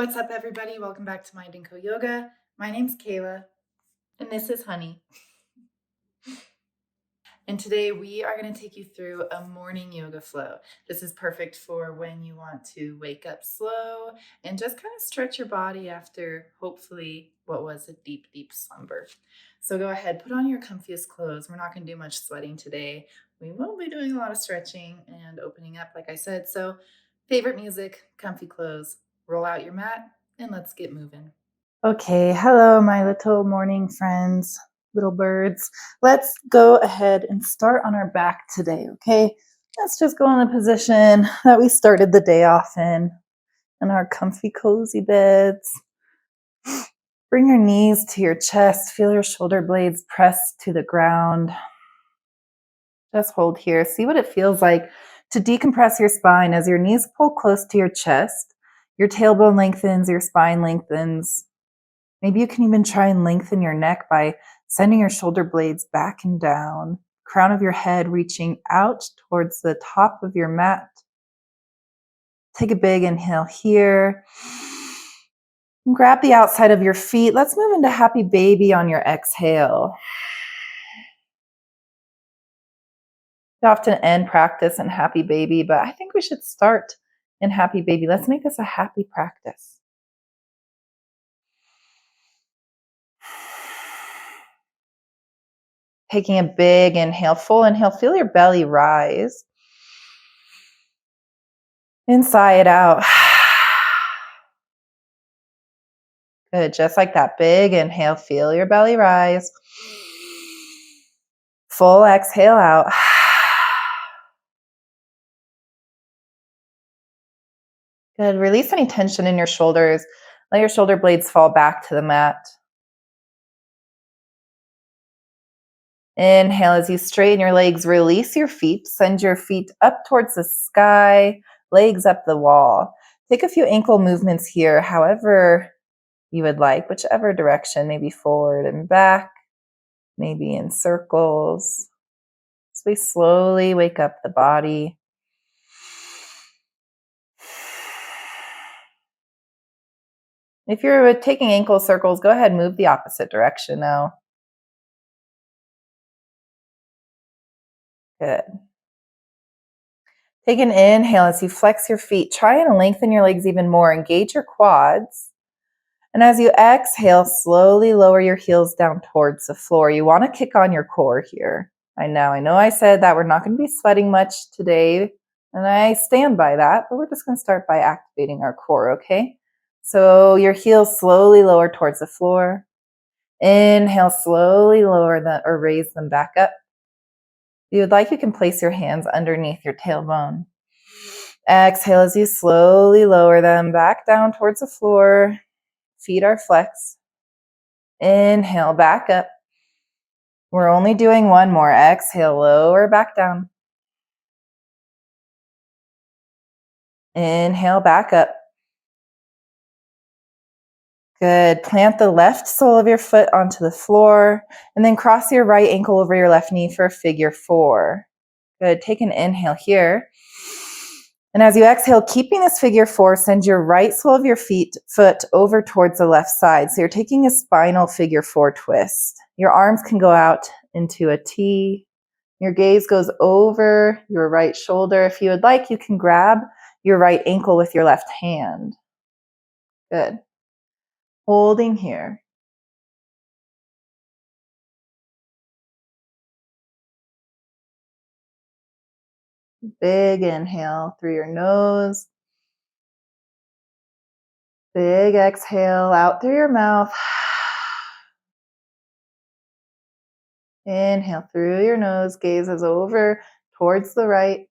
What's up, everybody? Welcome back to Mind & Co Yoga. My name's Kayla, and this is Honey. And today we are going to take you through a morning yoga flow. This is perfect for when you want to wake up slow and just kind of stretch your body after hopefully what was a deep, deep slumber. So go ahead, put on your comfiest clothes. We're not going to do much sweating today. We will be doing a lot of stretching and opening up, like I said. So favorite music, comfy clothes, roll out your mat, and let's get moving. Okay, hello, my little morning friends, little birds. Let's go ahead and start on our back today, okay? Let's just go in the position that we started the day off in our comfy, cozy beds. Bring your knees to your chest. Feel your shoulder blades press to the ground. Just hold here. See what it feels like to decompress your spine as your knees pull close to your chest. Your tailbone lengthens, your spine lengthens. Maybe you can even try and lengthen your neck by sending your shoulder blades back and down, crown of your head reaching out towards the top of your mat. Take a big inhale here. And grab the outside of your feet. Let's move into happy baby on your exhale. We often end practice in happy baby, but I think we should start in happy baby. Let's make this a happy practice. Taking a big inhale, full inhale, feel your belly rise. And sigh it out. Good, just like that. Big inhale, feel your belly rise. Full exhale out. Good, release any tension in your shoulders. Let your shoulder blades fall back to the mat. Inhale as you straighten your legs, release your feet. Send your feet up towards the sky, legs up the wall. Take a few ankle movements here, however you would like, whichever direction, maybe forward and back, maybe in circles. As we slowly wake up the body. If you're taking ankle circles, go ahead and move the opposite direction now. Good. Take an inhale as you flex your feet. Try and lengthen your legs even more. Engage your quads. And as you exhale, slowly lower your heels down towards the floor. You want to kick on your core here. I know I said that we're not going to be sweating much today, and I stand by that, but we're just going to start by activating our core, okay? So your heels slowly lower towards the floor. Inhale, slowly lower them or raise them back up. If you would like, you can place your hands underneath your tailbone. Exhale as you slowly lower them back down towards the floor. Feet are flexed. Inhale, back up. We're only doing one more. Exhale, lower back down. Inhale, back up. Good. Plant the left sole of your foot onto the floor and then cross your right ankle over your left knee for a figure four. Good. Take an inhale here. And as you exhale, keeping this figure four, send your right sole of your foot over towards the left side. So you're taking a spinal figure four twist. Your arms can go out into a T. Your gaze goes over your right shoulder. If you would like, you can grab your right ankle with your left hand. Good. Holding here. Big inhale through your nose. Big exhale out through your mouth. Inhale through your nose. Gaze is over towards the right.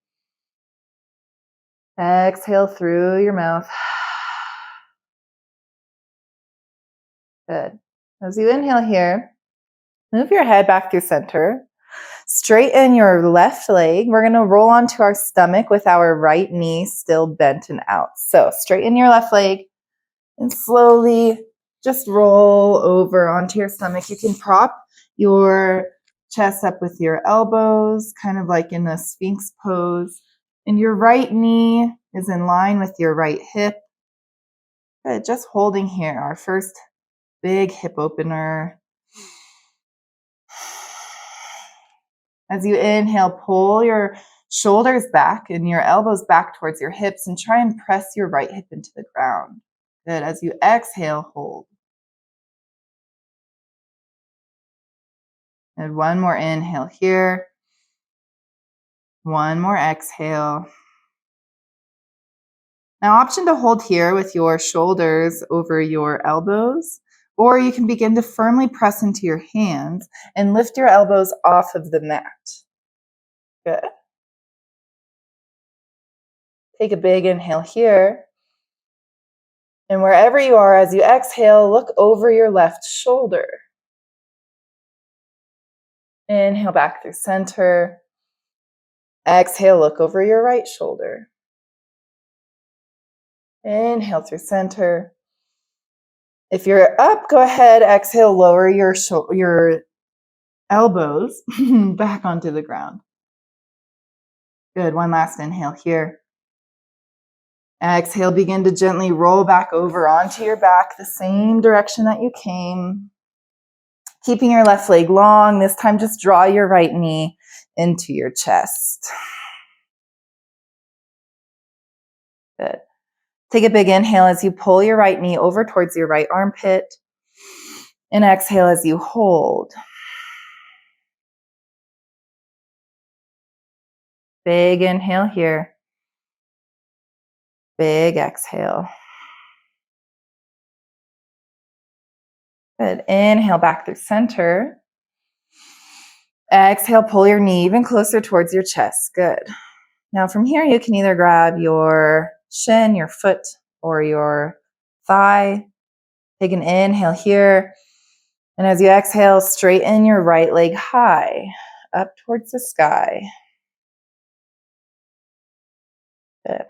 Exhale through your mouth. Good. As you inhale here, move your head back through center. Straighten your left leg. We're going to roll onto our stomach with our right knee still bent and out. So straighten your left leg and slowly just roll over onto your stomach. You can prop your chest up with your elbows, kind of like in a Sphinx pose. And your right knee is in line with your right hip. Good. Just holding here, our first big hip opener. As you inhale, pull your shoulders back and your elbows back towards your hips and try and press your right hip into the ground. Good. As you exhale, hold. And one more inhale here. One more exhale. Now, option to hold here with your shoulders over your elbows, or you can begin to firmly press into your hands and lift your elbows off of the mat. Good. Take a big inhale here. And wherever you are, as you exhale, look over your left shoulder. Inhale back through center. Exhale, look over your right shoulder. Inhale through center. If you're up, go ahead, exhale, lower your elbows back onto the ground. Good, one last inhale here. Exhale, begin to gently roll back over onto your back, the same direction that you came. Keeping your left leg long, this time just draw your right knee into your chest. Good. Take a big inhale as you pull your right knee over towards your right armpit. And exhale as you hold. Big inhale here. Big exhale. Good. Inhale back through center. Exhale, pull your knee even closer towards your chest. Good. Now from here, you can either grab your shin, your foot, or your thigh. Take an inhale here. And as you exhale, straighten your right leg high up towards the sky. Good.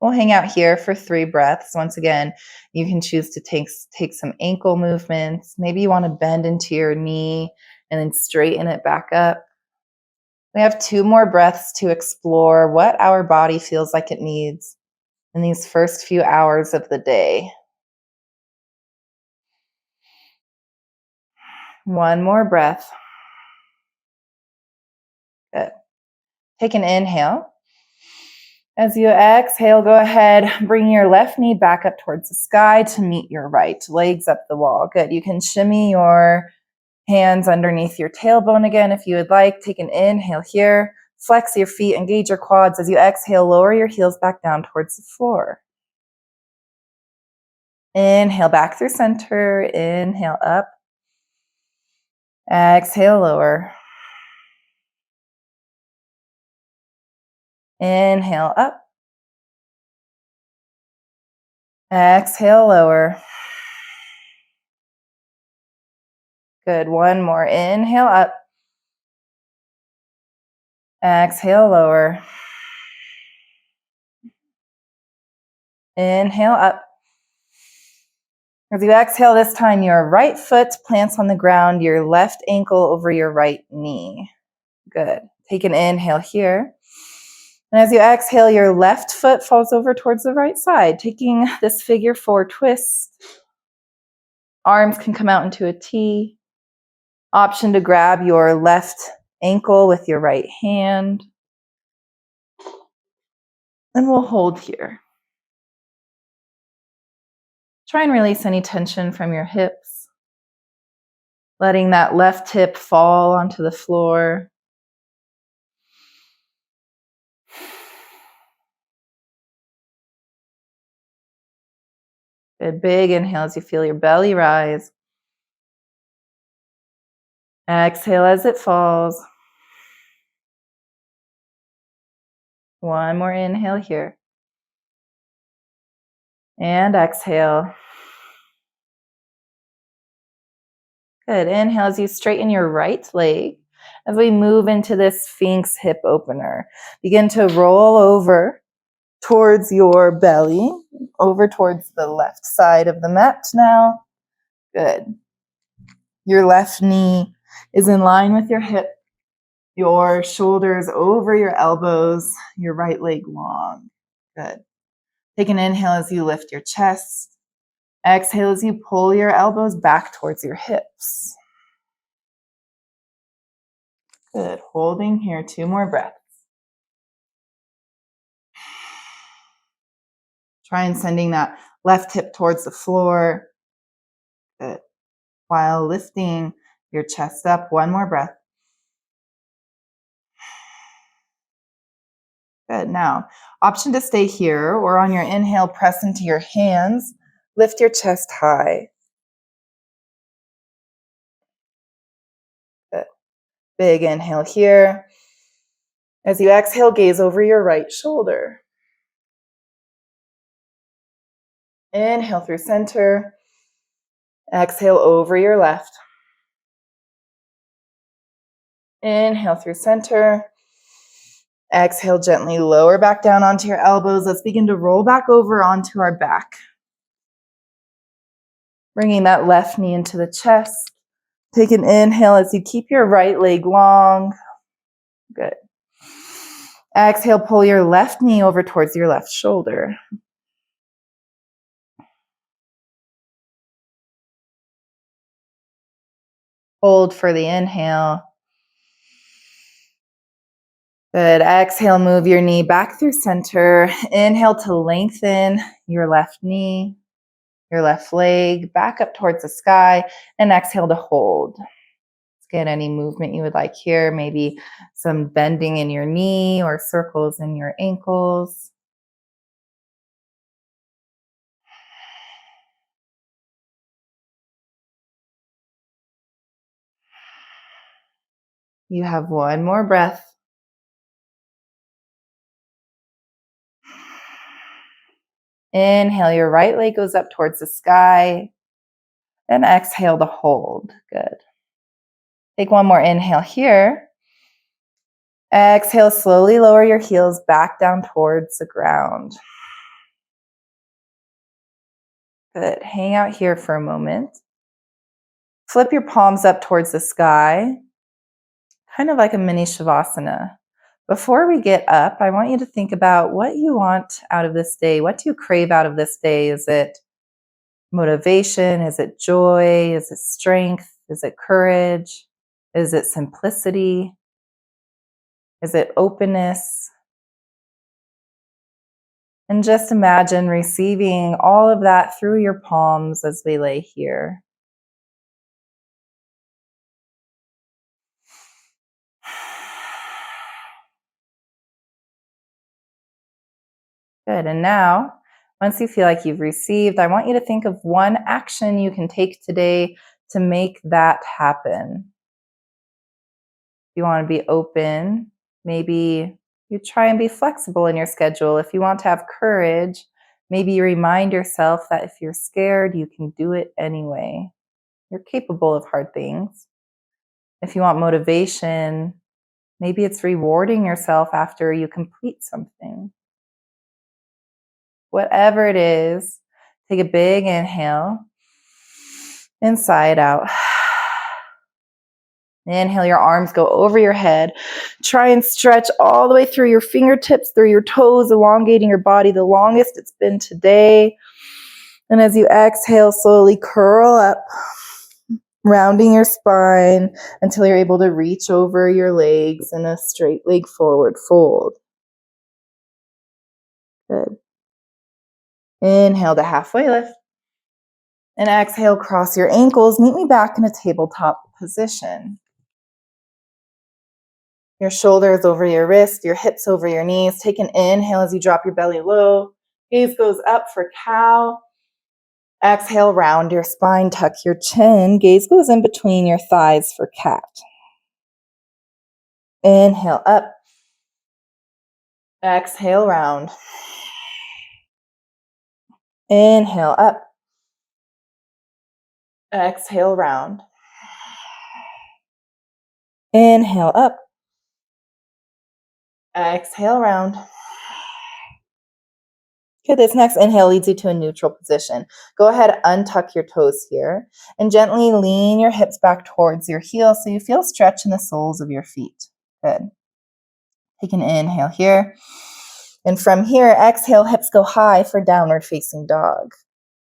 We'll hang out here for 3 breaths. Once again, you can choose to take some ankle movements. Maybe you want to bend into your knee and then straighten it back up. We have 2 more breaths to explore what our body feels like it needs in these first few hours of the day. 1 more breath. Good. Take an inhale. As you exhale, go ahead, bring your left knee back up towards the sky to meet your right. Legs up the wall. Good. You can shimmy your hands underneath your tailbone again if you would like. Take an inhale here. Flex your feet, engage your quads. As you exhale, lower your heels back down towards the floor. Inhale back through center. Inhale up. Exhale, lower. Inhale up. Exhale, lower. Good. 1 more. Inhale up. Exhale, lower. Inhale up. As you exhale this time, your right foot plants on the ground, your left ankle over your right knee. Good. Take an inhale here. And as you exhale, your left foot falls over towards the right side, taking this figure 4 twist. Arms can come out into a T. Option to grab your left ankle with your right hand. And we'll hold here. Try and release any tension from your hips. Letting that left hip fall onto the floor. Good. Big inhale as you feel your belly rise. Exhale as it falls. 1 more inhale here. And exhale. Good. Inhale as you straighten your right leg as we move into this Sphinx hip opener. Begin to roll over towards your belly, over towards the left side of the mat now. Good. Your left knee is in line with your hip, your shoulders over your elbows, your right leg long. Good. Take an inhale as you lift your chest. Exhale as you pull your elbows back towards your hips. Good. Holding here. 2 more breaths. Try and sending that left hip towards the floor. Good. While lifting your chest up. 1 more breath. Good. Now, option to stay here, or on your inhale, press into your hands. Lift your chest high. Good. Big inhale here. As you exhale, gaze over your right shoulder. Inhale through center. Exhale over your left. Inhale through center. Exhale, gently lower back down onto your elbows. Let's begin to roll back over onto our back. Bringing that left knee into the chest. Take an inhale as you keep your right leg long. Good. Exhale, pull your left knee over towards your left shoulder. Hold for the inhale. Good. Exhale, move your knee back through center. Inhale to lengthen your left knee, your left leg, back up towards the sky, and exhale to hold. Let's get any movement you would like here, maybe some bending in your knee or circles in your ankles. You have 1 more breath. Inhale, your right leg goes up towards the sky. Then exhale to hold. Good. Take 1 more inhale here. Exhale, slowly lower your heels back down towards the ground. Good. Hang out here for a moment. Flip your palms up towards the sky, kind of like a mini shavasana. Before we get up, I want you to think about what you want out of this day. What do you crave out of this day? Is it motivation? Is it joy? Is it strength? Is it courage? Is it simplicity? Is it openness? And just imagine receiving all of that through your palms as we lay here. Good. And now, once you feel like you've received, I want you to think of one action you can take today to make that happen. If you want to be open, maybe you try and be flexible in your schedule. If you want to have courage, maybe you remind yourself that if you're scared, you can do it anyway. You're capable of hard things. If you want motivation, maybe it's rewarding yourself after you complete something. Whatever it is, take a big inhale, inside out. Inhale, your arms go over your head. Try and stretch all the way through your fingertips, through your toes, elongating your body the longest it's been today. And as you exhale, slowly curl up, rounding your spine until you're able to reach over your legs in a straight leg forward fold. Good. Inhale to halfway lift. And exhale, cross your ankles. Meet me back in a tabletop position. Your shoulders over your wrist, your hips over your knees. Take an inhale as you drop your belly low. Gaze goes up for cow. Exhale, round your spine, tuck your chin. Gaze goes in between your thighs for cat. Inhale up. Exhale, round. Inhale up. Exhale, round. Inhale up. Exhale, round. Okay, this next inhale leads you to a neutral position. Go ahead, untuck your toes here, and gently lean your hips back towards your heels so you feel stretch in the soles of your feet. Good. Take an inhale here. And from here, exhale, hips go high for downward facing dog.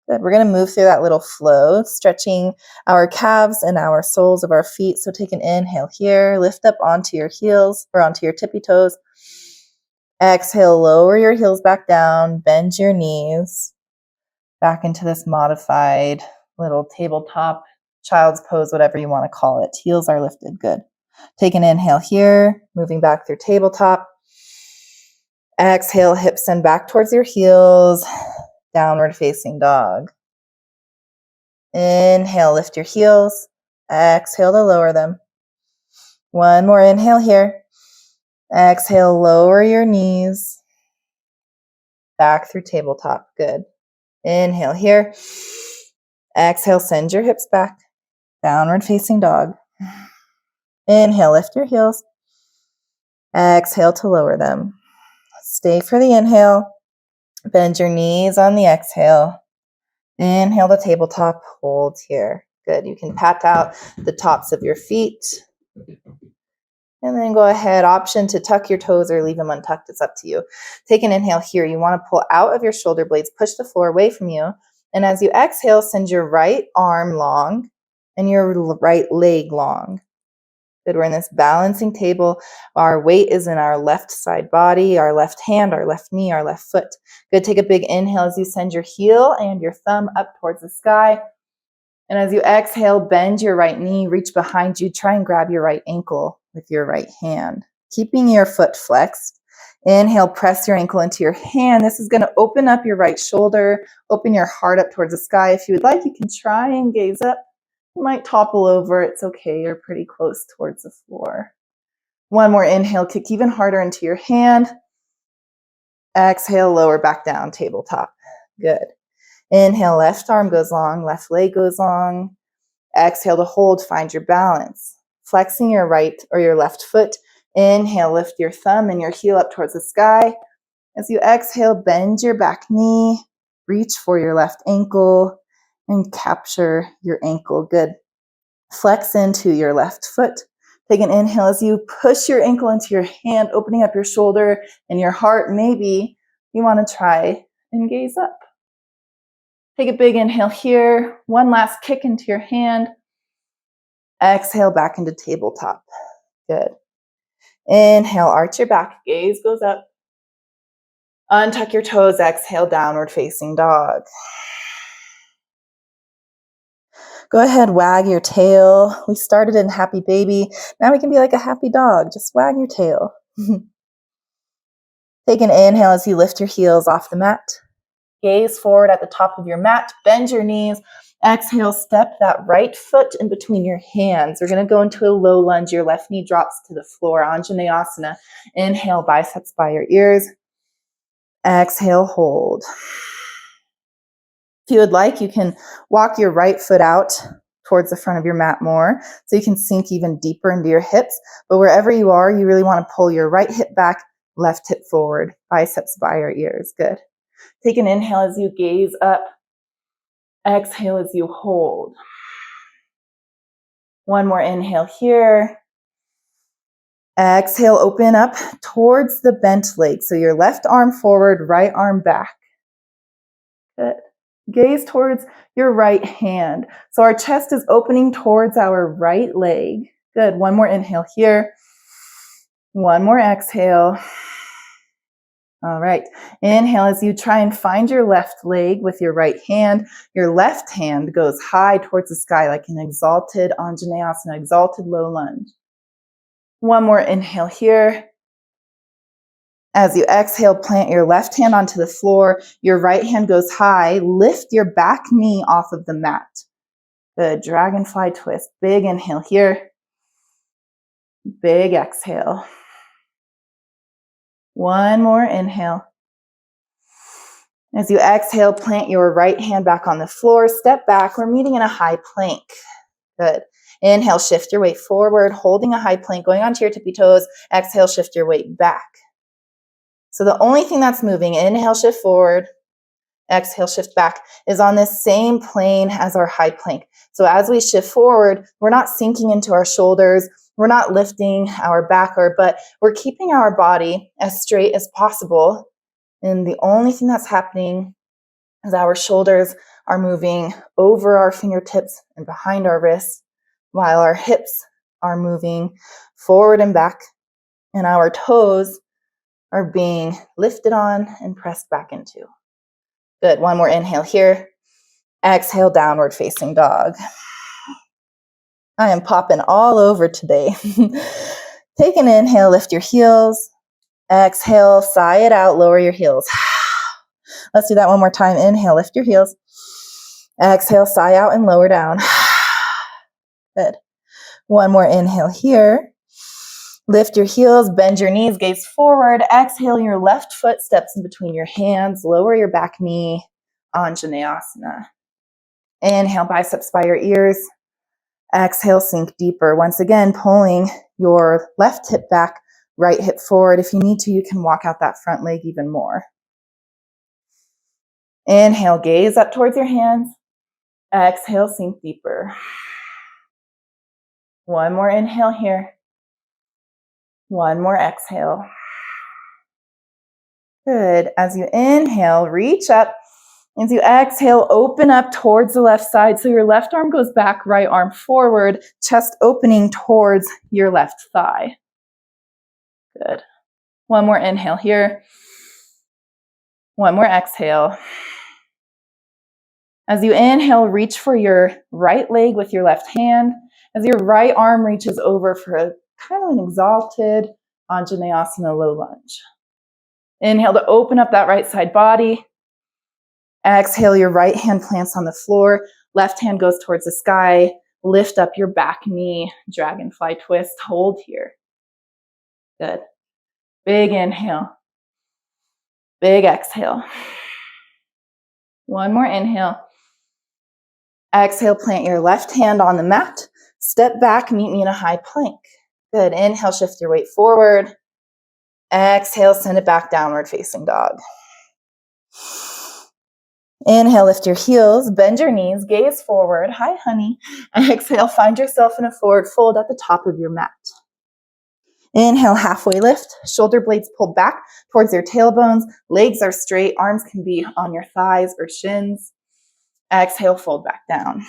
Good. We're going to move through that little flow, stretching our calves and our soles of our feet. So take an inhale here, lift up onto your heels or onto your tippy toes. Exhale, lower your heels back down, bend your knees back into this modified little tabletop, child's pose, whatever you want to call it. Heels are lifted. Good. Take an inhale here, moving back through tabletop. Exhale, hips send back towards your heels, downward facing dog. Inhale, lift your heels. Exhale to lower them. One more inhale here. Exhale, lower your knees. Back through tabletop. Good. Inhale here. Exhale, send your hips back. Downward facing dog. Inhale, lift your heels. Exhale to lower them. Stay for the inhale. Bend your knees on the exhale. Inhale to tabletop. Hold here. Good. You can pat out the tops of your feet. And then go ahead, option to tuck your toes or leave them untucked. It's up to you. Take an inhale here. You want to pull out of your shoulder blades, push the floor away from you. And as you exhale, send your right arm long and your right leg long. Good. We're in this balancing table. Our weight is in our left side body, our left hand, our left knee, our left foot. Good. Take a big inhale as you send your heel and your thumb up towards the sky. And as you exhale, bend your right knee, reach behind you, try and grab your right ankle with your right hand, keeping your foot flexed. Inhale, press your ankle into your hand. This is going to open up your right shoulder, open your heart up towards the sky. If you would like, you can try and gaze up. You might topple over. It's okay. You're pretty close towards the floor. One more inhale, kick even harder into your hand. Exhale, lower back down, tabletop. Good. Inhale, left arm goes long, left leg goes long. Exhale to hold, find your balance. Flexing your right or your left foot. Inhale, lift your thumb and your heel up towards the sky. As you exhale, bend your back knee, reach for your left ankle and capture your ankle. Good. Flex into your left foot. Take an inhale as you push your ankle into your hand, opening up your shoulder and your heart. Maybe you want to try and gaze up. Take a big inhale here. One last kick into your hand. Exhale back into tabletop. Good. Inhale, arch your back, gaze goes up. Untuck your toes, exhale, downward facing dog. Go ahead, wag your tail. We started in happy baby. Now we can be like a happy dog. Just wag your tail. Take an inhale as you lift your heels off the mat. Gaze forward at the top of your mat. Bend your knees. Exhale, step that right foot in between your hands. We're going to go into a low lunge. Your left knee drops to the floor. Anjaneyasana. Inhale, biceps by your ears. Exhale, hold. If you would like, you can walk your right foot out towards the front of your mat more so you can sink even deeper into your hips. But wherever you are, you really want to pull your right hip back, left hip forward, biceps by your ears. Good. Take an inhale as you gaze up. Exhale as you hold. One more inhale here. Exhale, open up towards the bent leg. So your left arm forward, right arm back. Good. Gaze towards your right hand. So our chest is opening towards our right leg. Good. One more inhale here. One more exhale. All right. Inhale as you try and find your left leg with your right hand. Your left hand goes high towards the sky like an exalted Anjaneyasana, exalted low lunge. One more inhale here. As you exhale, plant your left hand onto the floor. Your right hand goes high. Lift your back knee off of the mat. Good. Dragonfly twist. Big inhale here. Big exhale. One more inhale. As you exhale, plant your right hand back on the floor. Step back. We're meeting in a high plank. Good. Inhale, shift your weight forward, holding a high plank, going onto your tippy toes. Exhale, shift your weight back. So the only thing that's moving, inhale, shift forward, exhale, shift back, is on this same plane as our high plank. So as we shift forward, we're not sinking into our shoulders. We're not lifting our back or butt. We're keeping our body as straight as possible And the only thing that's happening is our shoulders are moving over our fingertips and behind our wrists, while our hips are moving forward and back, and our toes are being lifted on and pressed back into. Good. One more inhale here. Exhale, downward facing dog. I am popping all over today. Take an inhale, lift your heels. Exhale, sigh it out, lower your heels. Let's do that one more time. Inhale, lift your heels. Exhale, sigh out and lower down. Good. One more inhale here. Lift your heels, bend your knees, gaze forward. Exhale, your left foot steps in between your hands. Lower your back knee, Anjaneyasana. Inhale, biceps by your ears. Exhale, sink deeper. Once again, pulling your left hip back, right hip forward. If you need to, you can walk out that front leg even more. Inhale, gaze up towards your hands. Exhale, sink deeper. One more inhale here. One more exhale. Good. As you inhale, reach up. As you exhale, open up towards the left side. So your left arm goes back, right arm forward, chest opening towards your left thigh. Good. One more inhale here. One more exhale. As you inhale, reach for your right leg with your left hand. As your right arm reaches over for a kind of an exalted Anjaneyasana low lunge. Inhale to open up that right side body. Exhale, your right hand plants on the floor. Left hand goes towards the sky. Lift up your back knee. Dragonfly twist. Hold here. Good. Big inhale. Big exhale. One more inhale. Exhale, plant your left hand on the mat. Step back, meet me in a high plank. Good. Inhale, shift your weight forward. Exhale, send it back, downward facing dog. Inhale, lift your heels, bend your knees, gaze forward. Hi, honey. Exhale, find yourself in a forward fold at the top of your mat. Inhale, halfway lift, shoulder blades pulled back towards your tailbones. Legs are straight, arms can be on your thighs or shins. Exhale, fold back down.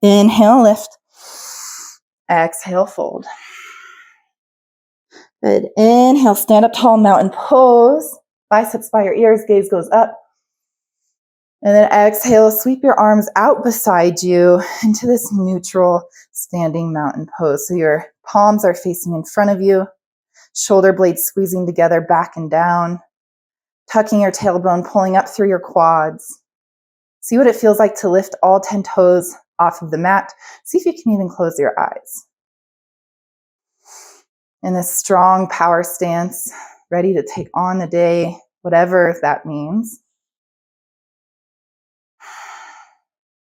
Inhale, lift. Exhale, fold. Good. Inhale, stand up tall, mountain pose. Biceps by your ears, gaze goes up. And then exhale, sweep your arms out beside you into this neutral standing mountain pose. So your palms are facing in front of you, shoulder blades squeezing together back and down, tucking your tailbone, pulling up through your quads. See what it feels like to lift all 10 toes off of the mat. See if you can even close your eyes. In this strong power stance, ready to take on the day, whatever that means.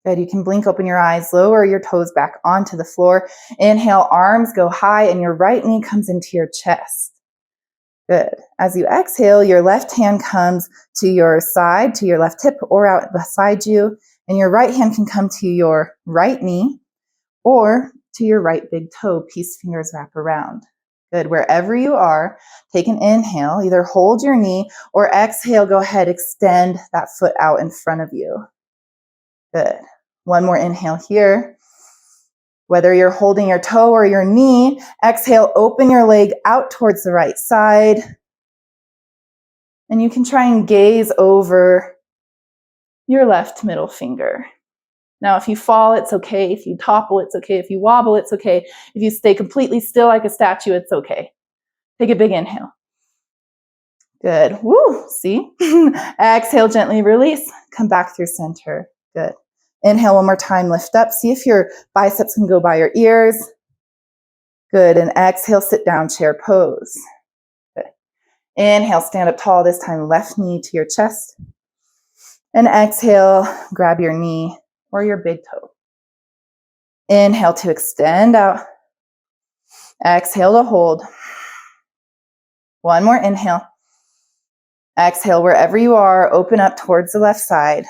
Good. You can blink open your eyes, lower your toes back onto the floor. Inhale, arms go high and your right knee comes into your chest. Good. As you exhale, your left hand comes to your side, to your left hip or out beside you, and your right hand can come to your right knee or to your right big toe. Peace fingers wrap around. Good. Wherever you are, take an inhale, either hold your knee or exhale, go ahead, extend that foot out in front of you. Good. One more inhale here. Whether you're holding your toe or your knee, exhale, open your leg out towards the right side. And you can try and gaze over your left middle finger. Now, if you fall, it's okay. If you topple, it's okay. If you wobble, it's okay. If you stay completely still like a statue, it's okay. Take a big inhale. Good. Woo. See? Exhale, gently release. Come back through center. Good. Inhale one more time, lift up. See if your biceps can go by your ears. Good. And exhale, sit down, chair pose. Good. Inhale, stand up tall, this time left knee to your chest. And exhale, grab your knee or your big toe. Inhale to extend out. Exhale to hold. One more inhale. Exhale, wherever you are, open up towards the left side.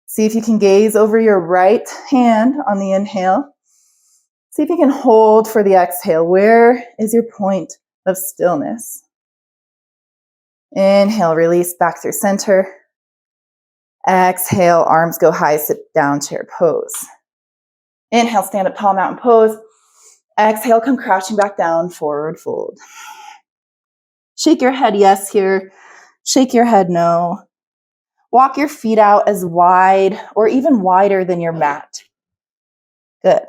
See if you can gaze over your right hand on the inhale. See if you can hold for the exhale. Where is your point of stillness? Inhale, release back through center. Exhale, arms go high, sit down, chair pose. Inhale, stand up tall, mountain pose. Exhale, come crashing back down, forward fold. Shake your head yes here. Shake your head no. Walk your feet out as wide or even wider than your mat. Good.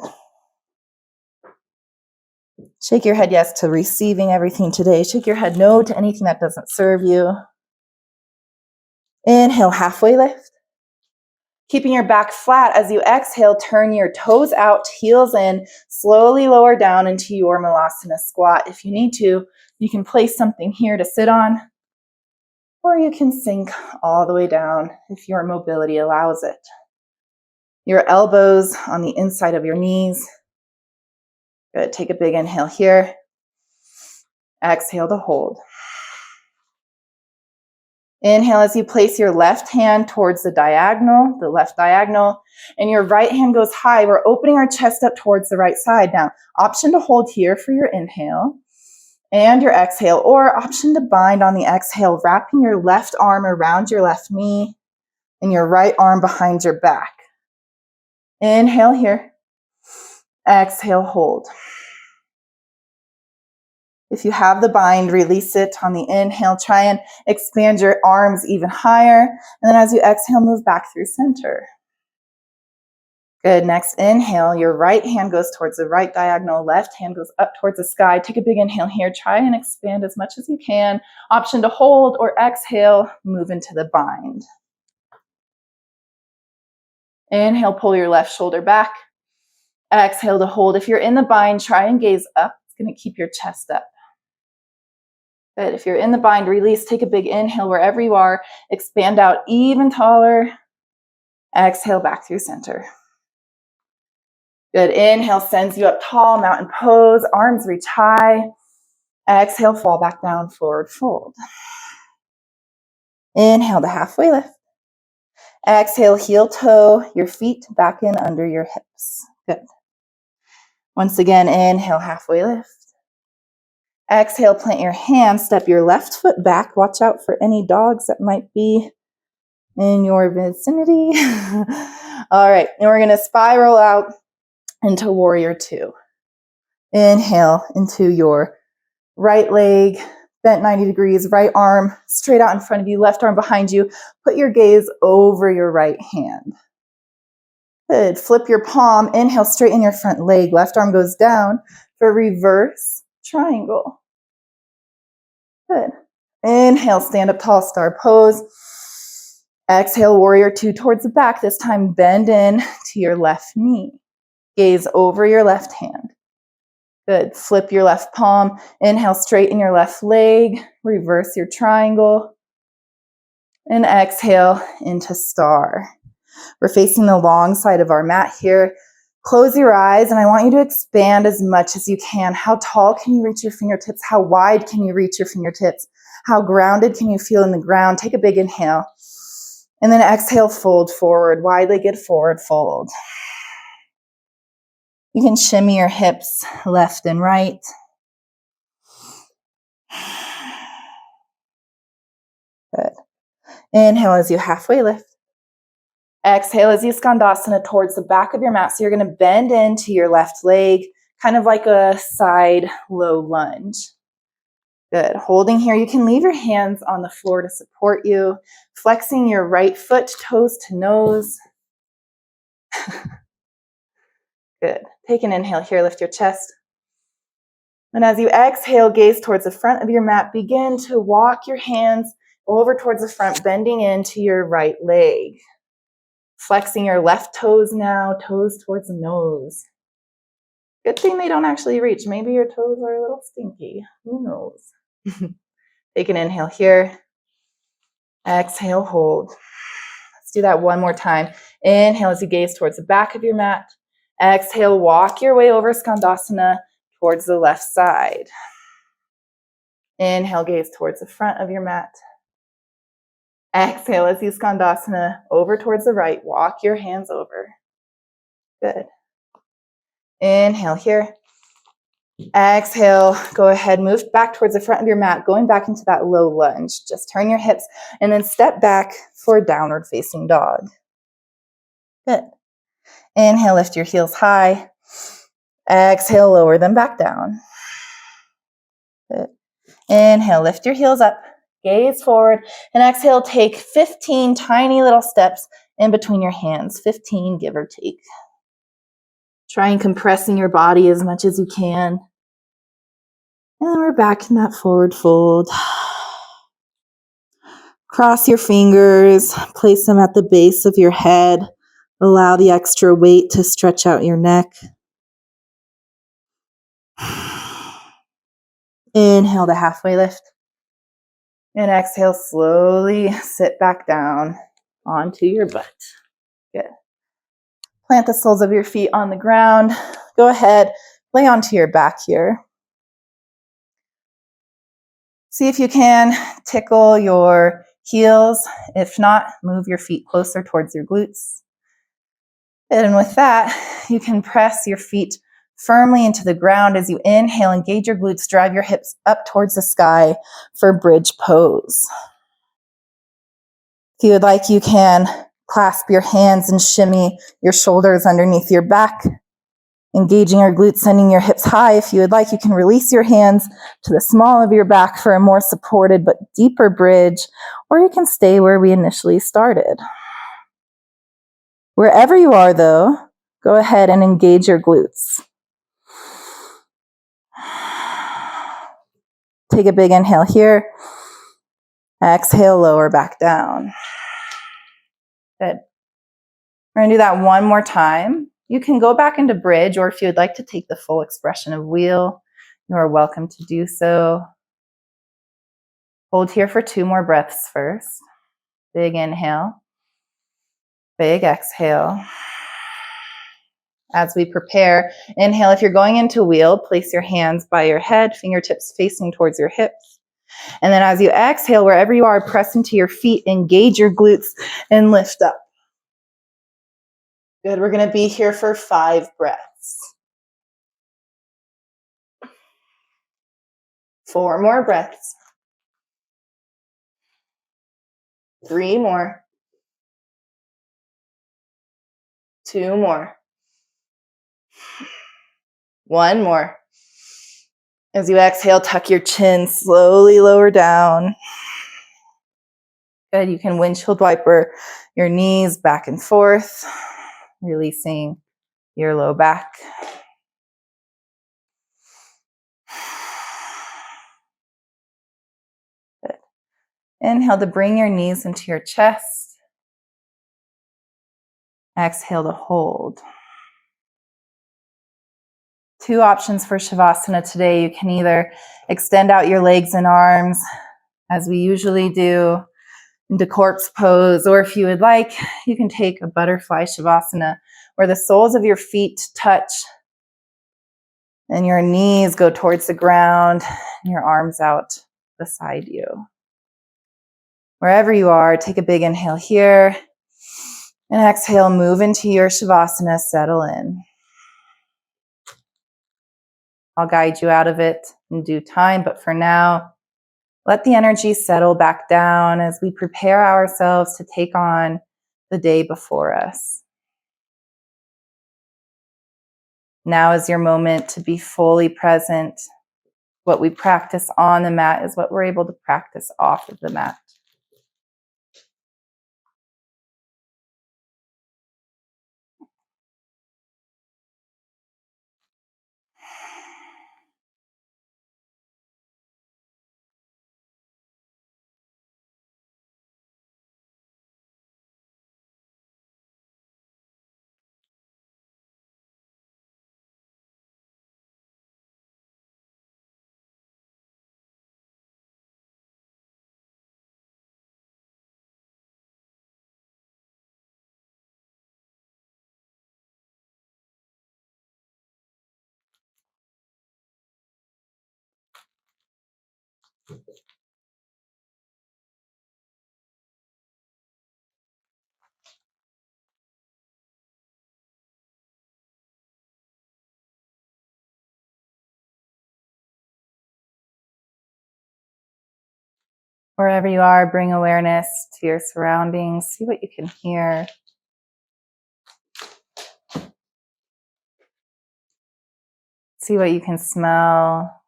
Shake your head yes to receiving everything today. Shake your head no to anything that doesn't serve you. Inhale, halfway lift. Keeping your back flat as you exhale, turn your toes out, heels in, slowly lower down into your malasana squat. If you need to, you can place something here to sit on, or you can sink all the way down if your mobility allows it. Your elbows on the inside of your knees. Good. Take a big inhale here. Exhale to hold. Inhale as you place your left hand towards the left diagonal, and your right hand goes high. We're opening our chest up towards the right side. Now, option to hold here for your inhale and your exhale, or option to bind on the exhale, wrapping your left arm around your left knee and your right arm behind your back. Inhale here. Exhale, hold. If you have the bind, release it on the inhale. Try and expand your arms even higher. And then as you exhale, move back through center. Good. Next inhale, your right hand goes towards the right diagonal, left hand goes up towards the sky. Take a big inhale here. Try and expand as much as you can. Option to hold or exhale, move into the bind. Inhale, pull your left shoulder back. Exhale to hold. If you're in the bind, try and gaze up. It's going to keep your chest up. Good. If you're in the bind, release. Take a big inhale wherever you are. Expand out even taller. Exhale back through center. Good. Inhale sends you up tall, mountain pose. Arms reach high. Exhale, fall back down, forward fold. Inhale to halfway lift. Exhale, heel toe your feet back in under your hips. Good. Once again, inhale, halfway lift. Exhale, plant your hands, step your left foot back. Watch out for any dogs that might be in your vicinity. All right, and we're going to spiral out into warrior two. Inhale into your right leg, bent 90 degrees, right arm straight out in front of you, left arm behind you. Put your gaze over your right hand. Good. Flip your palm. Inhale, straighten your front leg. Left arm goes down for reverse triangle. Good. Inhale, stand up tall, star pose. Exhale, warrior two towards the back. This time, bend in to your left knee. Gaze over your left hand. Good. Flip your left palm. Inhale, straighten your left leg. Reverse your triangle. And exhale into star. We're facing the long side of our mat here. Close your eyes, and I want you to expand as much as you can. How tall can you reach your fingertips? How wide can you reach your fingertips? How grounded can you feel in the ground? Take a big inhale. And then exhale, fold forward. Wide-legged forward fold. You can shimmy your hips left and right. Good. Inhale as you halfway lift. Exhale as you skandasana towards the back of your mat. So you're going to bend into your left leg, kind of like a side low lunge. Good. Holding here, you can leave your hands on the floor to support you. Flexing your right foot, toes to nose. Good. Take an inhale here, lift your chest. And as you exhale, gaze towards the front of your mat. Begin to walk your hands over towards the front, bending into your right leg. Flexing your left toes now, toes towards the nose. Good thing they don't actually reach. Maybe your toes are a little stinky. Who knows? Take an inhale here. Exhale, hold. Let's do that one more time. Inhale as you gaze towards the back of your mat. Exhale, walk your way over skandasana towards the left side. Inhale, gaze towards the front of your mat. Exhale as you skandasana over towards the right. Walk your hands over. Good. Inhale here. Exhale, go ahead, move back towards the front of your mat, going back into that low lunge. Just turn your hips and then step back for downward facing dog. Good. Inhale, lift your heels high. Exhale, lower them back down. Good. Inhale, lift your heels up, gaze forward, and exhale, take 15 tiny little steps in between your hands, 15 give or take. Try and compressing your body as much as you can. And then we're back in that forward fold. Cross your fingers, place them at the base of your head. Allow the extra weight to stretch out your neck. Inhale the halfway lift. And exhale, slowly sit back down onto your butt. Good. Plant the soles of your feet on the ground. Go ahead, lay onto your back here. See if you can tickle your heels. If not, move your feet closer towards your glutes. And with that, you can press your feet firmly into the ground as you inhale, engage your glutes, drive your hips up towards the sky for bridge pose. If you would like, you can clasp your hands and shimmy your shoulders underneath your back, engaging your glutes, sending your hips high. If you would like, you can release your hands to the small of your back for a more supported but deeper bridge, or you can stay where we initially started. Wherever you are, though, go ahead and engage your glutes. Take a big inhale here. Exhale, lower back down. Good. We're going to do that one more time. You can go back into bridge, or if you would like to take the full expression of wheel, you are welcome to do so. Hold here for 2 more breaths first. Big inhale. Big exhale. As we prepare, inhale. If you're going into wheel, place your hands by your head, fingertips facing towards your hips. And then as you exhale, wherever you are, press into your feet, engage your glutes, and lift up. Good. We're going to be here for 5 breaths. 4 more breaths. 3 more. 2 more. 1 more. As you exhale, tuck your chin, slowly lower down. Good. You can windshield wiper your knees back and forth, releasing your low back. Good. Inhale to bring your knees into your chest. Exhale to hold. 2 options for Shavasana today. You can either extend out your legs and arms, as we usually do, into corpse pose, or if you would like, you can take a butterfly Shavasana, where the soles of your feet touch and your knees go towards the ground and your arms out beside you. Wherever you are, take a big inhale here, and exhale, move into your Shavasana, settle in. I'll guide you out of it in due time, but for now, let the energy settle back down as we prepare ourselves to take on the day before us. Now is your moment to be fully present. What we practice on the mat is what we're able to practice off of the mat. Wherever you are, bring awareness to your surroundings. See what you can hear. See what you can smell.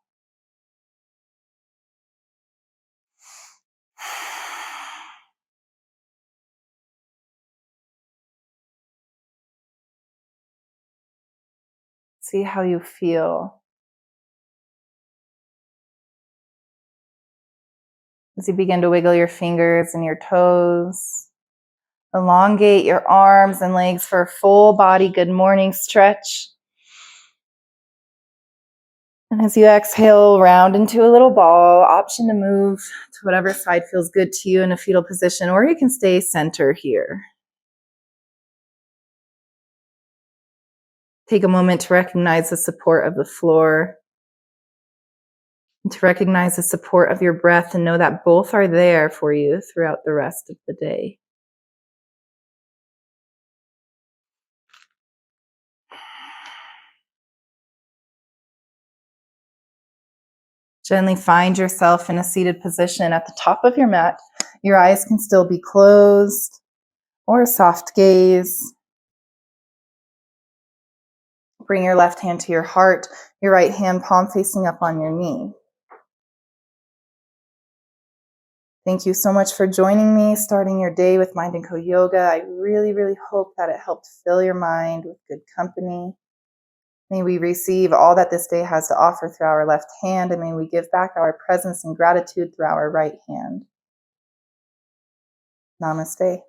See how you feel. As you begin to wiggle your fingers and your toes, elongate your arms and legs for a full body good morning stretch. And as you exhale, round into a little ball, option to move to whatever side feels good to you in a fetal position, or you can stay center here. Take a moment to recognize the support of the floor, and to recognize the support of your breath, and know that both are there for you throughout the rest of the day. Gently find yourself in a seated position at the top of your mat. Your eyes can still be closed, or a soft gaze. Bring your left hand to your heart, your right hand palm facing up on your knee. Thank you so much for joining me, starting your day with Mind & Co Yoga. I really, really hope that it helped fill your mind with good company. May we receive all that this day has to offer through our left hand, and may we give back our presence and gratitude through our right hand. Namaste.